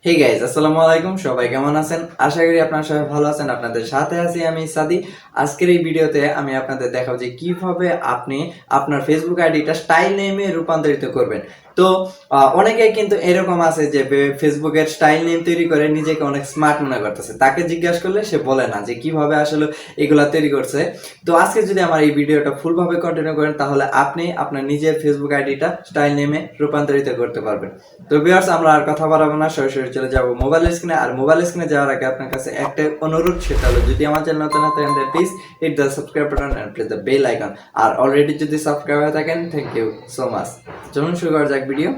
Hey guys, আসসালামু আলাইকুম। সবাই কেমন আছেন? আশা করি আপনারা সবাই ভালো আছেন। আপনাদের সাথে আছি আমি সাদি। আজকের এই ভিডিওতে আমি আপনাদের দেখাবো যে কিভাবে আপনি আপনার ফেসবুক আইডিটা স্টাইল নেমে রূপান্তরিত করবেন। তো অনেকেই কিন্তু এরকম আছে যে ফেসবুকের স্টাইল নেম তৈরি করে নিজেকে অনেক স্মার্ট মনে করতেছে। তাকে জিজ্ঞাসা করলে সে বলে না যে কিভাবে আসলে এগুলা তৈরি করছে। তো আজকে যদি আমার এই ভিডিওটা ফুলভাবে কন্টিনিউ করেন তাহলে আপনি আপনার নিজের ফেসবুক আইডিটা স্টাইল নেমে রূপান্তরিত করতে পারবেন। তো ভিউয়ার্স, আমরা আর কথা বাড়াবো না, সরাসরি চলে যাব মোবাইল স্ক্রিনে। আর মোবাইল স্ক্রিনে যাওয়ার আগে আপনার কাছে একটা অনুরোধ, সেটা হলো যদি আমার চ্যানেল নতুন হয় তাহলে please hit the subscribe button and press the bell icon. আর অলরেডি যদি সাবস্ক্রাইব হয়ে থাকেন, থ্যাংক ইউ সো মাচ। চলুন শুরু করা যাক ভিডিও।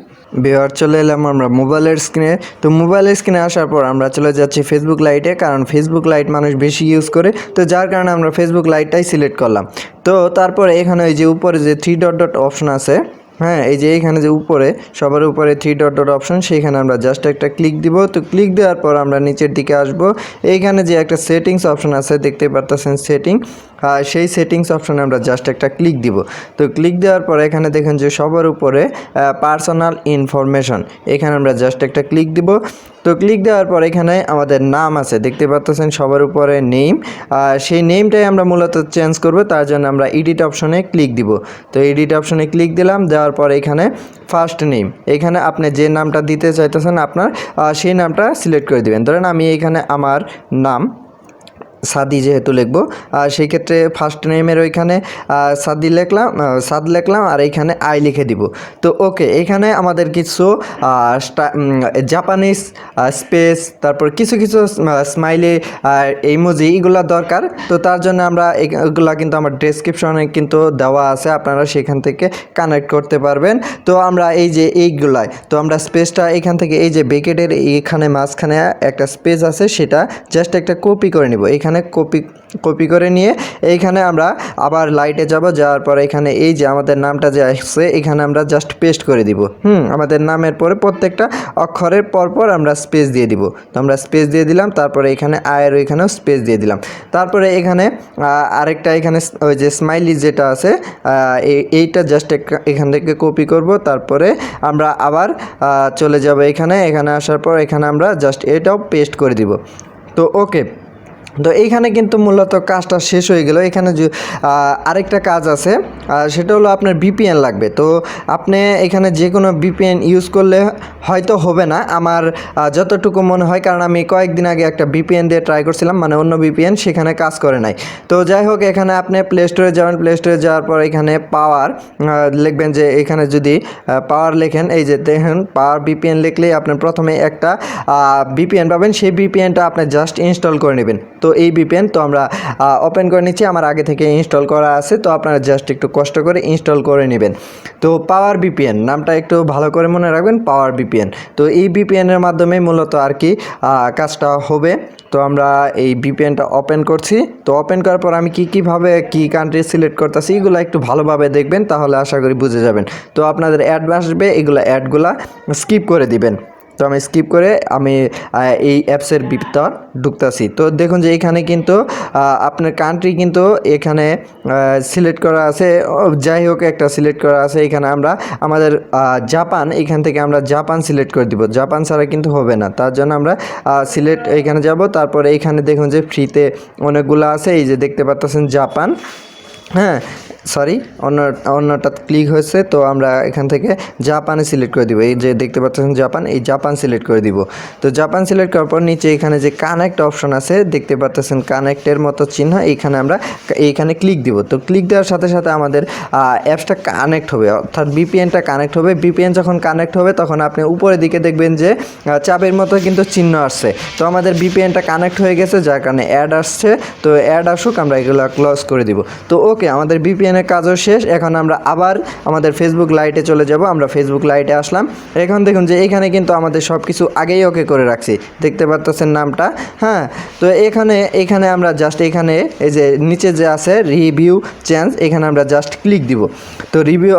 ভিউয়ার চলে এলাম আমরা মোবাইলের স্ক্রিনে। তো মোবাইলের স্ক্রিনে আসার পর আমরা চলে যাচ্ছি ফেসবুক লাইটে, কারণ ফেসবুক লাইট মানুষ বেশি ইউজ করে, তো যার কারণে আমরা ফেসবুক লাইটটাই সিলেক্ট করলাম। তো তারপরে এখানে ওই যে উপরে যে থ্রি ডট ডট অপশন আছে, হ্যাঁ এই যে এখানে যে উপরে সবার উপরে থ্রি ডট ডট অপশন, সেইখানে আমরা জাস্ট একটা ক্লিক দিব। তো ক্লিক দেওয়ার পর আমরা নিচের দিকে আসব। এইখানে যে একটা সেটিংস অপশন আছে দেখতে পারতেছেন, সেটিং, সেই সেটিংস অপশনে আমরা জাস্ট একটা ক্লিক দিব। তো ক্লিক দেওয়ার পর এখানে দেখেন যে সবার উপরে পার্সোনাল ইনফরমেশন, এখানে আমরা জাস্ট একটা ক্লিক দিব। তো ক্লিক দেওয়ার পর এখানে আমাদের নাম আছে দেখতে পাচ্ছেন সবার উপরে নেম, সেই নেমটাই আমরা মূলত চেঞ্জ করব। তার জন্য আমরা এডিট অপশনে ক্লিক দিব। তো এডিট অপশনে ক্লিক দিলাম, দেওয়ার পর এখানে ফার্স্ট নেম, এখানে আপনি যে নামটা দিতে চাইতেছেন আপনার সেই নামটা সিলেক্ট করে দিবেন। ধরেন আমি এখানে আমার নাম সাদি যেহেতু লিখবো, সেই ক্ষেত্রে ফার্স্ট নেমের ওইখানে সাদ লিখলাম আর এইখানে আই লিখে দিব। তো ওকে, এখানে আমাদের কিছু জাপানিজ স্পেস, তারপর কিছু কিছু স্মাইলি ইমোজি এগুলা দরকার। তো তার জন্য আমরা এগুলা কিন্তু আমার ডেসক্রিপশনে কিন্তু দেওয়া আছে, আপনারা সেখান থেকে কানেক্ট করতে পারবেন। তো আমরা এই যে এইগুলাই, তো আমরা স্পেসটা এখান থেকে এই যে ব্র্যাকেটের এইখানে মাঝখানে একটা স্পেস আছে, সেটা জাস্ট একটা কপি করে নিব। এখানে কপি করে নিয়ে এইখানে আমরা আবার লাইটে যাব, যাওয়ার পর এখানে এই যে আমাদের নামটা যে আসছে এখানে আমরা জাস্ট পেস্ট করে দিব। আমাদের নামের পরে প্রত্যেকটা অক্ষরের পরপর আমরা স্পেস দিয়ে দিব। তো আমরা স্পেস দিয়ে দিলাম, তারপরে এখানে আয়ের ওইখানেও স্পেস দিয়ে দিলাম। তারপরে এখানে আরেকটা এখানে ওই যে স্মাইলি যেটা আছে এইটা জাস্ট এখান থেকে কপি করব। তারপরে আমরা আবার চলে যাব এখানে আসার পর এখানে আমরা জাস্ট এটাও পেস্ট করে দিব। তো ওকে, তো এইখানে কিন্তু মূলত কাজটা শেষ হয়ে গেল। এখানে যে আরেকটা কাজ আছে, সেটা হলো আপনার ভিপিএন লাগবে। তো আপনি এখানে যে কোনো ভিপিএন ইউজ করলে হয়তো হবে না, আমার যতটুকু মনে হয়, কারণ আমি কয়েকদিন আগে একটা ভিপিএন দিয়ে ট্রাই করছিলাম, মানে অন্য ভিপিএন, সেখানে কাজ করে নাই। তো যাই হোক, এখানে আপনি প্লে স্টোরে যাবেন, প্লে স্টোরে যাওয়ার পর এখানে পাওয়ার লিখবেন, যে এখানে যদি পাওয়ার লেখেন, এই যে দেখেন পাওয়ার ভিপিএন লিখলেই আপনি প্রথমে একটা ভিপিএন পাবেন, সেই ভিপিএনটা আপনি জাস্ট ইনস্টল করে নেবেন। তো এই ভিপিএন তো আমরা ওপেন করে নিচ্ছি, আমার আগে থেকে ইনস্টল করা আছে, তো আপনারা জাস্ট একটু কষ্ট করে ইনস্টল করে নেবেন। তো পাওয়ার ভিপিএন নামটা একটু ভালো করে মনে রাখবেন, পাওয়ার ভিপিএন। তো এই ভিপিএনের মাধ্যমে মূলত আর কি কাজটা হবে। তো আমরা এই ভিপিএনটা ওপেন করছি। তো ওপেন করার পর আমি কীভাবে কী কান্ট্রি সিলেক্ট করতেছি এগুলো একটু ভালোভাবে দেখবেন, তাহলে আশা করি বুঝে যাবেন। তো আপনাদের অ্যাড আসবে, অ্যাডগুলা স্কিপ করে দিবেন। তো আমি স্কিপ করে আমি এই অ্যাপসের ভিতর ঢুকতেছি। তো দেখুন যে এখানে কিন্তু আপনার কান্ট্রি কিন্তু এখানে সিলেক্ট করা আছে, যাই হোক একটা সিলেক্ট করা আছে। এখানে আমরা আমাদের জাপান, এখান থেকে আমরা জাপান সিলেক্ট করে দিব, জাপান ছাড়া কিন্তু হবে না। তার জন্য আমরা সিলেক্ট এখানে যাব। তারপরে এখানে দেখুন যে ফ্রিতে অনেকগুলো আছে, এই যে দেখতে পাচ্ছেন জাপান, হ্যাঁ সরি অন্যটা ক্লিক হয়েছে। তো আমরা এখান থেকে জাপানে সিলেক্ট করে দিব, এই যে দেখতে পাচ্ছেন জাপান, এই জাপান সিলেক্ট করে দিব। তো জাপান সিলেক্ট করার পর নিচে এখানে যে কানেক্ট অপশন আছে দেখতে পাচ্ছেন, কানেক্টের মতো চিহ্ন, এইখানে আমরা এইখানে ক্লিক দিব। তো ক্লিক দেওয়ার সাথে সাথে আমাদের অ্যাপসটা কানেক্ট হবে, অর্থাৎ ভিপিএনটা কানেক্ট হবে। ভিপিএন যখন কানেক্ট হবে তখন আপনি উপরের দিকে দেখবেন যে চাপের মতো কিন্তু চিহ্ন আসছে। তো আমাদের ভিপিএনটা কানেক্ট হয়ে গেছে, যার কারণে অ্যাড আসছে। তো অ্যাড আসুক, আমরা এগুলো ক্লোজ করে দিব। তো ওকে, আমাদের ভিপিএনের কাজও শেষ। এখন আমরা আবার আমাদের ফেসবুক লাইটে চলে যাব। আমরা ফেসবুক লাইটে আসলাম। এখন দেখুন যে এখানে কিন্তু আমাদের সব কিছু আগেই ওকে করে রাখছি, দেখতে পাচ্ছেন নামটা, হ্যাঁ। তো এখানে আমরা জাস্ট এখানে এই যে নিচে যে আছে রিভিউ চেঞ্জ, এখানে আমরা জাস্ট ক্লিক দিব। তো রিভিউ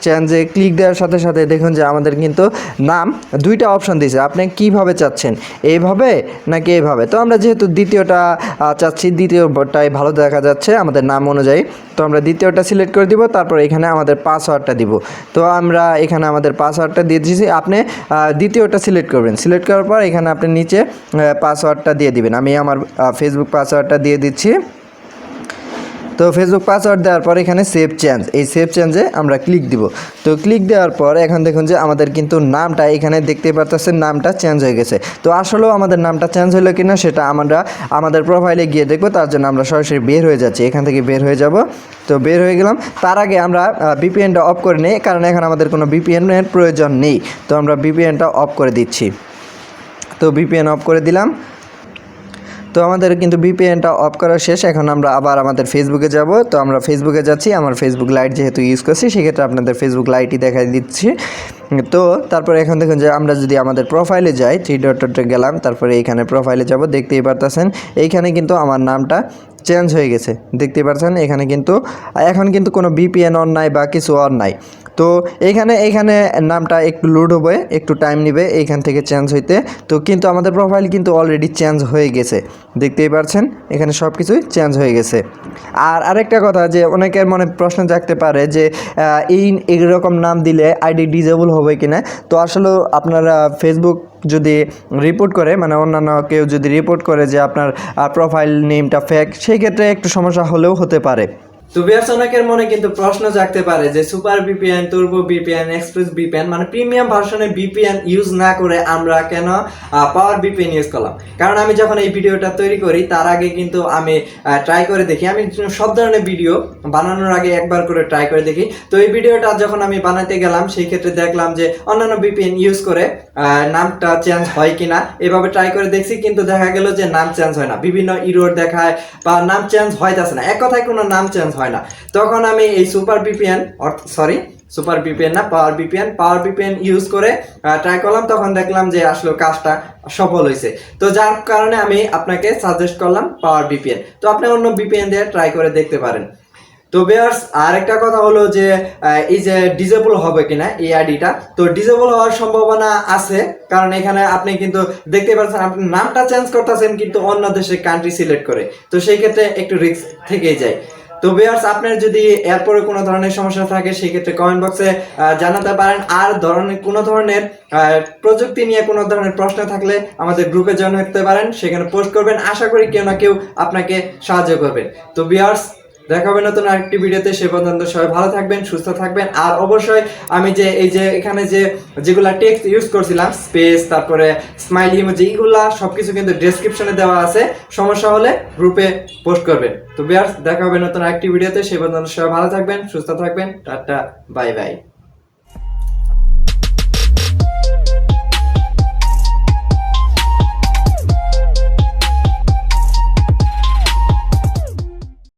চেঞ্জে ক্লিক দেওয়ার সাথে সাথে দেখুন যে আমাদের কিন্তু নাম দুইটা অপশন দিয়েছে, আপনি কিভাবে চাচ্ছেন, এইভাবে নাকি এইভাবে। তো আমরা যেহেতু দ্বিতীয়টা চাচ্ছি, দ্বিতীয়টাই ভালো দেখা যাচ্ছে আমাদের নাম অনুযায়ী, তো আমরা দ্বিতীয়টা দ্বিতীয়টা সিলেক্ট করে দিব, তারপর এখানে আমাদের পাসওয়ার্ডটা দিব। তো আমরা এখানে আমাদের পাসওয়ার্ডটা দিয়ে দিয়েছি, আপনি দ্বিতীয়টা সিলেক্ট করবেন। সিলেক্ট করার পর এখানে আপনি নিচে পাসওয়ার্ডটা দিয়ে দিবেন। আমি আমার ফেসবুক পাসওয়ার্ডটা দিয়ে দিচ্ছি। তো ফেসবুক পাসওয়ার্ড দেওয়ার পর এখানে সেভ চেঞ্জ, এই সেভ চেঞ্জে আমরা ক্লিক দিব। তো ক্লিক দেওয়ার পর এখন দেখুন যে আমাদের কিন্তু নামটা এখানে দেখতে পারতেছেন নামটা চেঞ্জ হয়ে গেছে। তো আসলেও আমাদের নামটা চেঞ্জ হলো কিনা সেটা আমরা আমাদের প্রোফাইলে গিয়ে দেখবো। তার জন্য আমরা সরাসরি বের হয়ে যাচ্ছি, এখান থেকে বের হয়ে যাব। তো বের হয়ে গেলাম। তার আগে আমরা ভিপিএনটা অফ করে নিই, কারণ এখন আমাদের কোনো ভিপিএনের প্রয়োজন নেই। তো আমরা ভিপিএনটা অফ করে দিচ্ছি। তো ভিপিএন অফ করে দিলাম। তো আমাদের কিন্তু ভিপিএনটা অফ করা শেষ। এখন আমরা আবার আমাদের ফেসবুকে যাব। তো আমরা ফেসবুকে যাচ্ছি, আমার ফেসবুক লাইট যেহেতু ইউজ করছি সেক্ষেত্রে আপনাদের ফেসবুক লাইটই দেখাই দিচ্ছি। তো তারপরে এখন দেখুন যে আমরা যদি আমাদের প্রোফাইলে যাই, 3 ডটে গেলাম, তারপরে এইখানে প্রোফাইলে যাব, দেখতেই পারতেছেন এইখানে কিন্তু আমার নামটা চেঞ্জ হয়ে গেছে, দেখতেই পাচ্ছেন। এখানে কিন্তু এখন কিন্তু কোনো ভিপিএন অন নাই বা কিছু অন নাই। তো এইখানে নামটা একটু লোড হবে, একটু টাইম নেবে এইখান থেকে চেঞ্জ হইতে। তো কিন্তু আমাদের প্রোফাইল কিন্তু অলরেডি চেঞ্জ হয়ে গেছে, দেখতেই পাচ্ছেন এখানে সব কিছুই চেঞ্জ হয়ে গেছে। আর আরেকটা কথা, যে অনেকের মনে প্রশ্ন জাগতে পারে যে এইরকম নাম দিলে আইডি ডিজেবল হবে কিনা। তো আসলে আপনারা ফেসবুক যদি রিপোর্ট করে, মানে অন্যান্য কেউ যদি রিপোর্ট করে যে আপনার প্রোফাইল নেমটা ফেক, সেই ক্ষেত্রে একটু সমস্যা হলেও হতে পারে। তো ভিউয়ার্স, অনেকের মনে কিন্তু প্রশ্ন জাগতে পারে যে super VPN, turbo VPN, express VPN মানে প্রিমিয়াম ভার্সনে ভিপিএন ইউজ না করে আমরা কেন পাওয়ার ভিপিএন ইউজ করলাম। কারণ আমি যখন এই ভিডিওটা তৈরি করি তার আগে কিন্তু আমি ট্রাই করে দেখি, আমি সব ধরনের ভিডিও বানানোর আগে একবার করে ট্রাই করে দেখি। তো এই ভিডিওটা যখন আমি বানাতে গেলাম সেই ক্ষেত্রে দেখলাম যে অন্যান্য ভিপিএন ইউজ করে নামটা চেঞ্জ হয় কিনা, এভাবে ট্রাই করে দেখছি, কিন্তু দেখা গেল যে নাম চেঞ্জ হয় না, বিভিন্ন ইরোর দেখায় বা নাম চেঞ্জ হইতাছে না, এক কথায় কোনো নাম চেঞ্জ হয় না। তখন আমি এই সুপার ভিপিএন না, পাওয়ার ভিপিএন ইউজ করে ট্রাই করলাম। তখন দেখলাম যে আসলে কাজটা সফল হয়েছে। তো যার কারণে আমি আপনাকে সাজেস্ট করলাম পাওয়ার ভিপিএন। তো আপনি অন্য ভিপিএন দিয়ে ট্রাই করে দেখতে পারেন। তো ভিউয়ার্স, আরেকটা কথা হলো যে এই যে ডিজেবল হবে কিনা এই আইডিটা, তো ডিজেবল হওয়ার সম্ভাবনা আছে। কারণ এখানে আপনি কিন্তু দেখতে পাচ্ছেন আপনি নামটা চেঞ্জ করতেছেন কিন্তু অন্য দেশের কান্ট্রি সিলেক্ট করে, তো সেই ক্ষেত্রে একটু রিস্ক থেকেই যায়। তো ভিউয়ার্স, আপনার যদি এরপরে কোনো ধরনের সমস্যা থাকে সেই ক্ষেত্রে কমেন্ট বক্সে জানাতে পারেন। আর কোনো ধরনের প্রযুক্তি নিয়ে কোনো ধরনের প্রশ্ন থাকলে আমাদের গ্রুপে জয়েন হতে পারেন, সেখানে পোস্ট করবেন। আশা করি কেউ না কেউ আপনাকে সাহায্য করবেন। তো ভিউয়ার্স, দেখা হবে নতুন আরেকটি ভিডিওতে। সে পর্যন্ত সবাই ভালো থাকবেন, সুস্থ থাকবেন। আর অবশ্যই আমি যে এই যে এখানে যেগুলা টেক্সট ইউজ করছিলাম, স্পেস, তারপরে স্মাইলি ইমোজি, এগুলা সবকিছু কিন্তু ডেসক্রিপশনে দেওয়া আছে, সমস্যা হলে গ্রুপে পোস্ট করবেন। তো ভিউয়ার্স, দেখা হবে নতুন আরেকটি ভিডিওতে। সে পর্যন্ত সবাই ভালো থাকবেন, সুস্থ থাকবেন। Tata, bye bye.